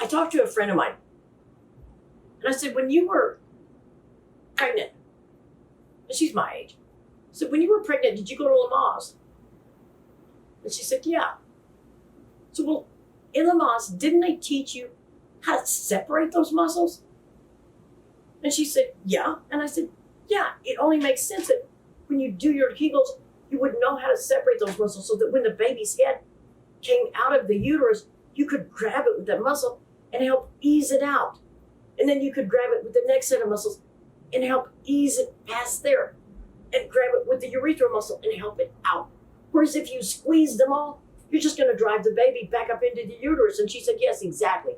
I talked to a friend of mine, and I said, when you were pregnant, and she's my age, I said, when you were pregnant, did you go to Lamaze? And she said, yeah. So, well, in Lamaze, didn't they teach you how to separate those muscles? And she said, yeah. And I said, yeah, it only makes sense that when you do your Kegels, you would know how to separate those muscles so that when the baby's head came out of the uterus, you could grab it with that muscle and help ease it out. And then you could grab it with the next set of muscles and help ease it past there. And grab it with the urethral muscle and help it out. Whereas if you squeeze them all, you're just going to drive the baby back up into the uterus. And she said, yes, exactly.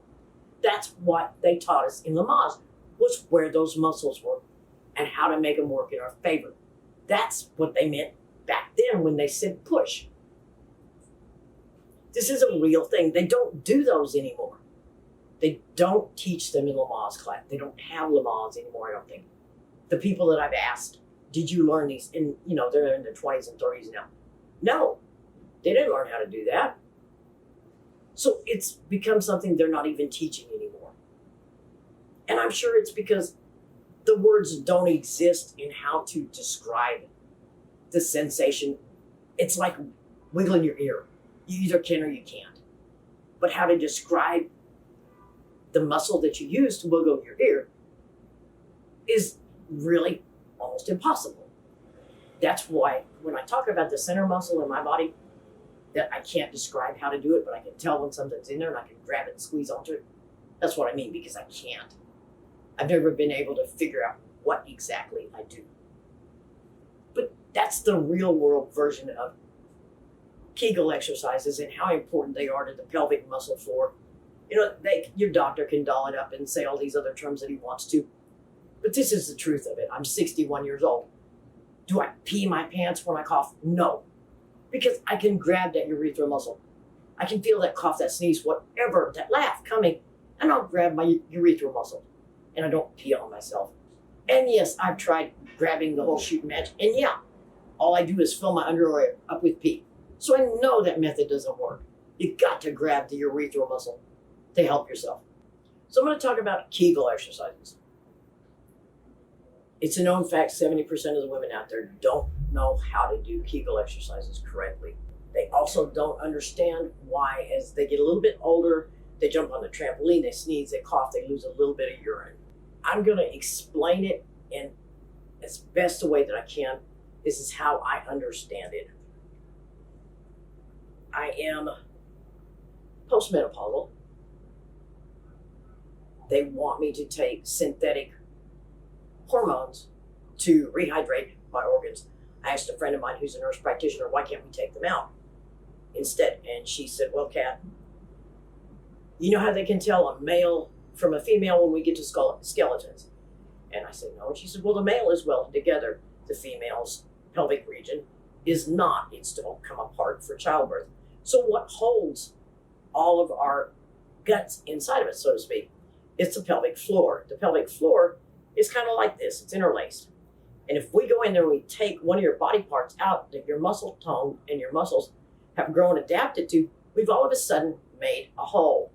That's what they taught us in Lamaze, was where those muscles were and how to make them work in our favor. That's what they meant back then when they said push. This is a real thing. They don't do those anymore. They don't teach them in Lamaze class. They don't have Lamaze anymore, I don't think. The people that I've asked, did you learn these? And, they're in their 20s and 30s now. No, they didn't learn how to do that. So it's become something they're not even teaching anymore. And I'm sure it's because the words don't exist in how to describe the sensation. It's like wiggling your ear. You either can or you can't. But how to describe the muscle that you use to wiggle your ear is really almost impossible. That's why when I talk about the center muscle in my body, that I can't describe how to do it, but I can tell when something's in there and I can grab it and squeeze onto it. That's what I mean, because I can't. I've never been able to figure out what exactly I do. But that's the real world version of Kegel exercises and how important they are to the pelvic muscle floor. Your doctor can doll it up and say all these other terms that he wants to. But this is the truth of it. I'm 61 years old. Do I pee my pants when I cough? No. Because I can grab that urethral muscle. I can feel that cough, that sneeze, whatever, that laugh coming, and I'll grab my urethral muscle. And I don't pee on myself. And yes, I've tried grabbing the whole shooting match. And yeah, all I do is fill my underwear up with pee. So I know that method doesn't work. You got to grab the urethral muscle to help yourself. So I'm going to talk about Kegel exercises. It's a known fact 70% of the women out there don't know how to do Kegel exercises correctly. They also don't understand why, as they get a little bit older, they jump on the trampoline, they sneeze, they cough, they lose a little bit of urine. I'm going to explain it in as best a way that I can. This is how I understand it. I am postmenopausal. They want me to take synthetic hormones to rehydrate my organs. I asked a friend of mine who's a nurse practitioner, why can't we take them out instead? And she said, well, Kat, you know how they can tell a male from a female when we get to skeletons? And I said, no. And she said, well, the male is welded together. The female's pelvic region is not. It's still come apart for childbirth. So what holds all of our guts inside of it, so to speak, it's the pelvic floor. The pelvic floor is kind of like this. It's interlaced. And if we go in there and we take one of your body parts out that your muscle tone and your muscles have grown adapted to, we've all of a sudden made a hole.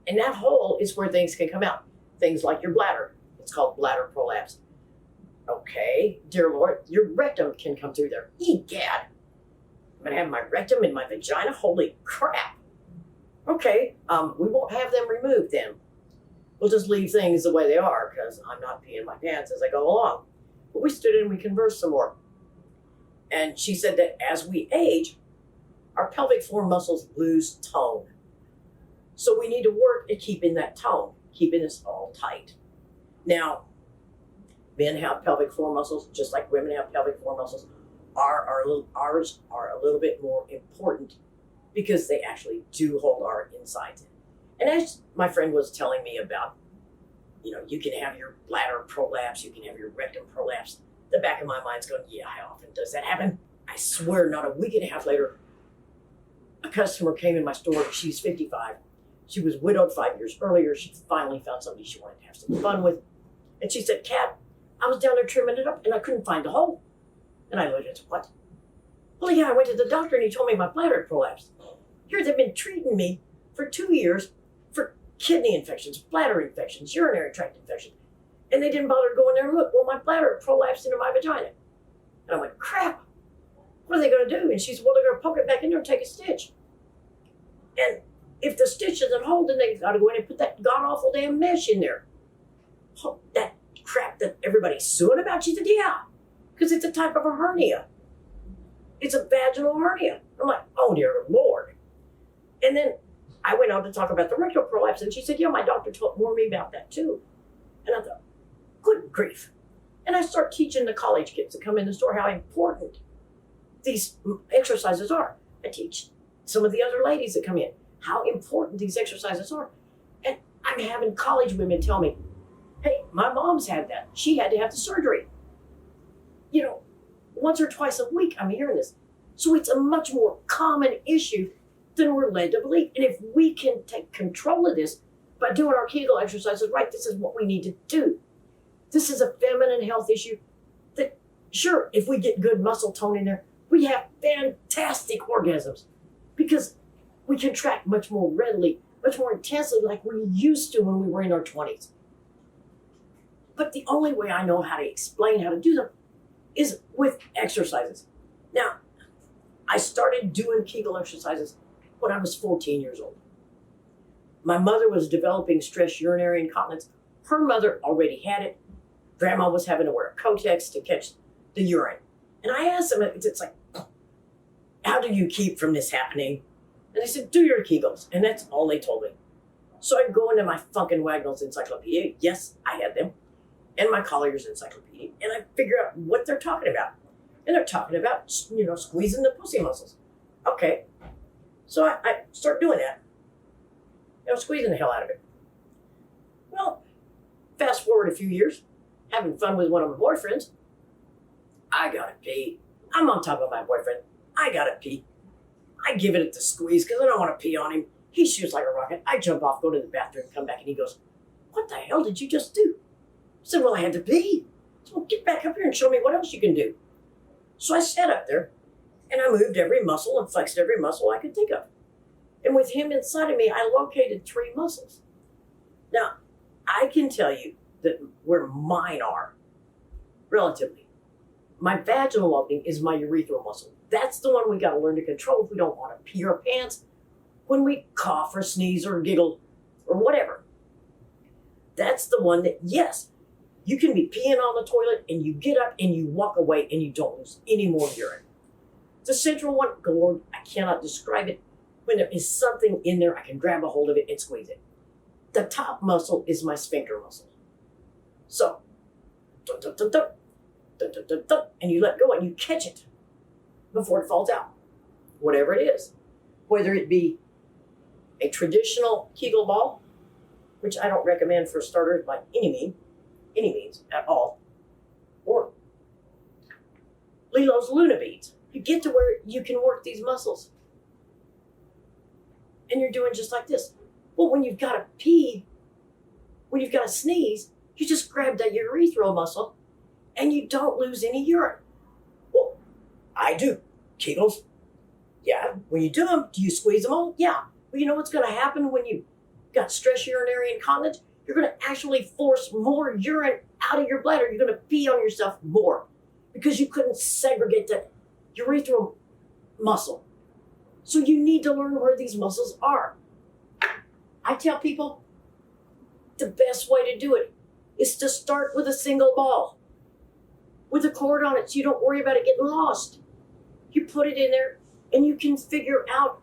And that hole is where things can come out. Things like your bladder. It's called bladder prolapse. Okay, dear Lord, your rectum can come through there. Egad. I'm going to have my rectum and my vagina? Holy crap. Okay, we won't have them removed then. We'll just leave things the way they are because I'm not peeing my pants as I go along. But we stood and we conversed some more. And she said that as we age, our pelvic floor muscles lose tone. So we need to work at keeping that tone, keeping us all tight. Now, men have pelvic floor muscles, just like women have pelvic floor muscles. Ours are a little bit more important because they actually do hold our insides in. And as my friend was telling me about, you can have your bladder prolapse, you can have your rectum prolapse. The back of my mind's going, yeah, how often does that happen? I swear not a week and a half later, a customer came in my store. She's 55. She was widowed 5 years earlier. She finally found somebody she wanted to have some fun with. And she said, Kat, I was down there trimming it up and I couldn't find the hole. And I looked at her, what? Well, yeah, I went to the doctor and he told me my bladder prolapsed. Here, they've been treating me for 2 years for kidney infections, bladder infections, urinary tract infections. And they didn't bother to go in there and look. Well, my bladder prolapsed into my vagina. And I went, crap, what are they going to do? And she said, well, they're going to poke it back in there and take a stitch. And if the stitch doesn't hold, then they got to go in and put that god-awful damn mesh in there. Oh, that crap that everybody's suing about. She said, yeah, because it's a type of a hernia. It's a vaginal hernia. I'm like, oh, dear Lord. And then I went on to talk about the rectal prolapse, and she said, yeah, my doctor warned me about that too. And I thought, good grief. And I start teaching the college kids that come in the store how important these exercises are. I teach some of the other ladies that come in how important these exercises are. And I'm having college women tell me, hey, my mom's had that. She had to have the surgery. You know, once or twice a week, I'm hearing this. So it's a much more common issue than we're led to believe. And if we can take control of this by doing our Kegel exercises right, this is what we need to do. This is a feminine health issue that, sure, if we get good muscle tone in there, we have fantastic orgasms because we contract much more readily, much more intensely like we used to when we were in our 20s. But the only way I know how to explain how to do them is with exercises. Now, I started doing Kegel exercises when I was 14 years old. My mother was developing stress urinary incontinence. Her mother already had it. Grandma was having to wear a Kotex to catch the urine. And I asked them, it's like, how do you keep from this happening? And they said, do your Kegels. And that's all they told me. So I'd go into my Funkin' Wagnalls encyclopedia. Yes, I had them. And my Collier's encyclopedia. And I figure out what they're talking about. And they're talking about, squeezing the pussy muscles. Okay. So I start doing that. Squeezing the hell out of it. Well, fast forward a few years, having fun with one of my boyfriends. I gotta pee. I'm on top of my boyfriend. I gotta pee. I give it the squeeze because I don't want to pee on him. He shoots like a rocket. I jump off, go to the bathroom, come back, and he goes, what the hell did you just do? I said, well, I had to pee. So well, get back up here and show me what else you can do. So I sat up there, and I moved every muscle and flexed every muscle I could think of. And with him inside of me, I located 3 muscles. Now, I can tell you that where mine are, relatively, my vaginal opening is my urethral muscle. That's the one we got to learn to control if we don't want to pee our pants when we cough or sneeze or giggle or whatever. That's the one that, yes, you can be peeing on the toilet and you get up and you walk away and you don't lose any more urine. The central one, Lord, I cannot describe it. When there is something in there, I can grab a hold of it and squeeze it. The top muscle is my sphincter muscle. So, dun, dun, dun, dun, dun, dun, dun, dun, and you let go and you catch it before it falls out. Whatever it is. Whether it be a traditional Kegel ball, which I don't recommend for starters by any means at all, or Lilo's Luna beads. You get to where you can work these muscles. And you're doing just like this. Well, when you've got to pee, when you've got to sneeze, you just grab that urethral muscle and you don't lose any urine. Well, I do. Kegels. Yeah. When you do them, do you squeeze them all? Yeah. Well, you know what's going to happen when you got stress urinary incontinence? You're going to actually force more urine out of your bladder. You're going to pee on yourself more because you couldn't segregate that urethral muscle. So you need to learn where these muscles are. I tell people the best way to do it is to start with a single ball with a cord on it so you don't worry about it getting lost. You put it in there and you can figure out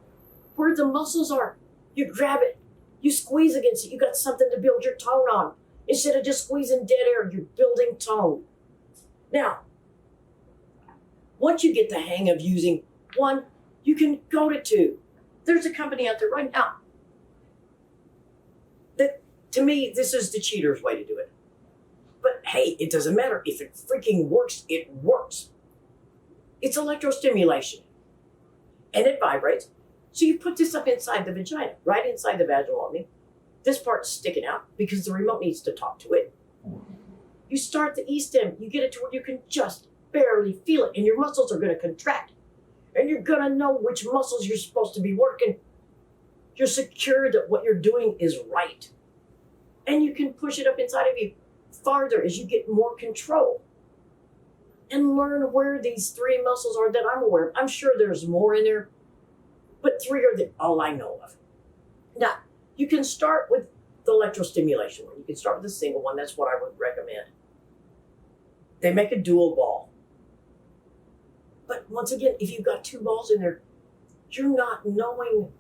where the muscles are. You grab it, you squeeze against it, you got something to build your tone on. Instead of just squeezing dead air, you're building tone. Now, once you get the hang of using one, you can go to 2. There's a company out there right now that, to me, this is the cheater's way to do it. But hey, it doesn't matter. If it freaking works, it works. It's electrostimulation. And it vibrates. So you put this up inside the vagina, right inside the vaginal opening. This part's sticking out because the remote needs to talk to it. You start the E-stem. You get it to where you can just barely feel it. And your muscles are going to contract. And you're going to know which muscles you're supposed to be working You're secure that what you're doing is right. And you can push it up inside of you farther as you get more control. And learn where these three muscles are that I'm aware of. I'm sure there's more in there, but three are all I know of. Now, you can start with the electrostimulation one. You can start with a single one. That's what I would recommend. They make a dual ball. But once again, if you've got two balls in there, you're not knowing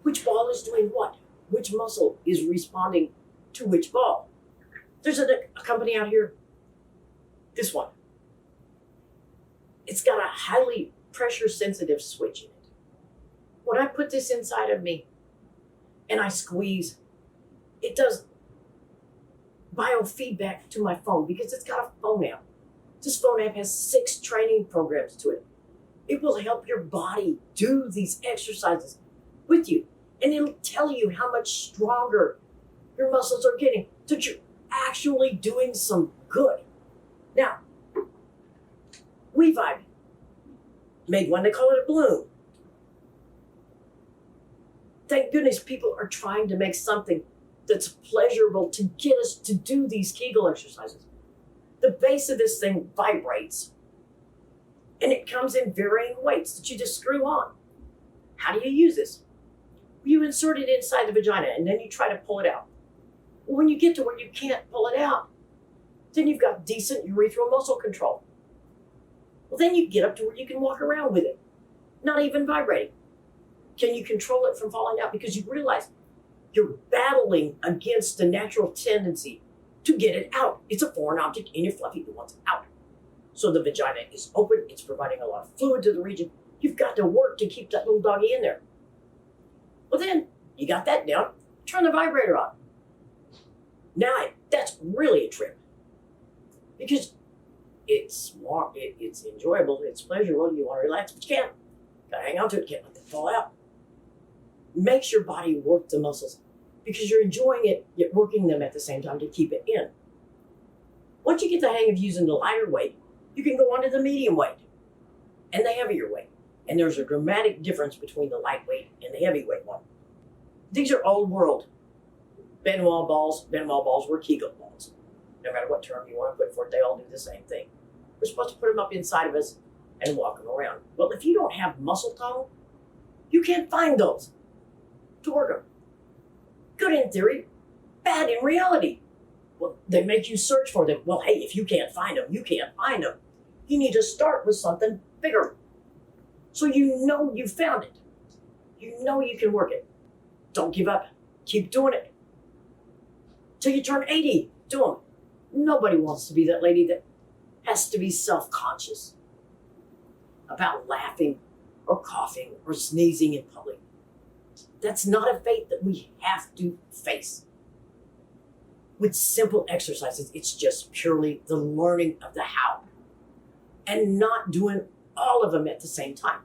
which ball is doing what, which muscle is responding to which ball. There's a company out here, this one. It's got a highly pressure sensitive switch in it. When I put this inside of me and I squeeze, it does biofeedback to my phone because it's got a phone app. This phone app has 6 training programs to it. It will help your body do these exercises with you. And it'll tell you how much stronger your muscles are getting, that you're actually doing some good. Now, WeVibe made one, they call it a Bloom. Thank goodness people are trying to make something that's pleasurable to get us to do these Kegel exercises. The base of this thing vibrates, and it comes in varying weights that you just screw on. How do you use this? You insert it inside the vagina, and then you try to pull it out. Well, when you get to where you can't pull it out, then you've got decent urethral muscle control. Well, then you get up to where you can walk around with it, not even vibrating. Can you control it from falling out? Because you realize you're battling against the natural tendency to get it out. It's a foreign object in your fluffy that wants out. So the vagina is open. It's providing a lot of fluid to the region. You've got to work to keep that little doggy in there. Well, then you got that down. Turn the vibrator on. Now that's really a trip because it's warm, it's enjoyable, it's pleasurable. You want to relax, but you can't. Got to hang on to it. Can't let it fall out. Makes your body work the muscles because you're enjoying it, yet working them at the same time to keep it in. Once you get the hang of using the lighter weight, you can go on to the medium weight and the heavier weight. And there's a dramatic difference between the lightweight and the heavyweight one. These are old world. Benoit balls. Benoit balls were Kegel balls. No matter what term you want to put for it, they all do the same thing. We're supposed to put them up inside of us and walk them around. Well, if you don't have muscle tone, you can't find those to work them. Good in theory, bad in reality. Well, they make you search for them. Well, hey, if you can't find them, you can't find them. You need to start with something bigger. So you know you found it. You know you can work it. Don't give up. Keep doing it. Till you turn 80, do them. Nobody wants to be that lady that has to be self-conscious about laughing or coughing or sneezing in public. That's not a fate that we have to face. With simple exercises, it's just purely the learning of the how and not doing all of them at the same time.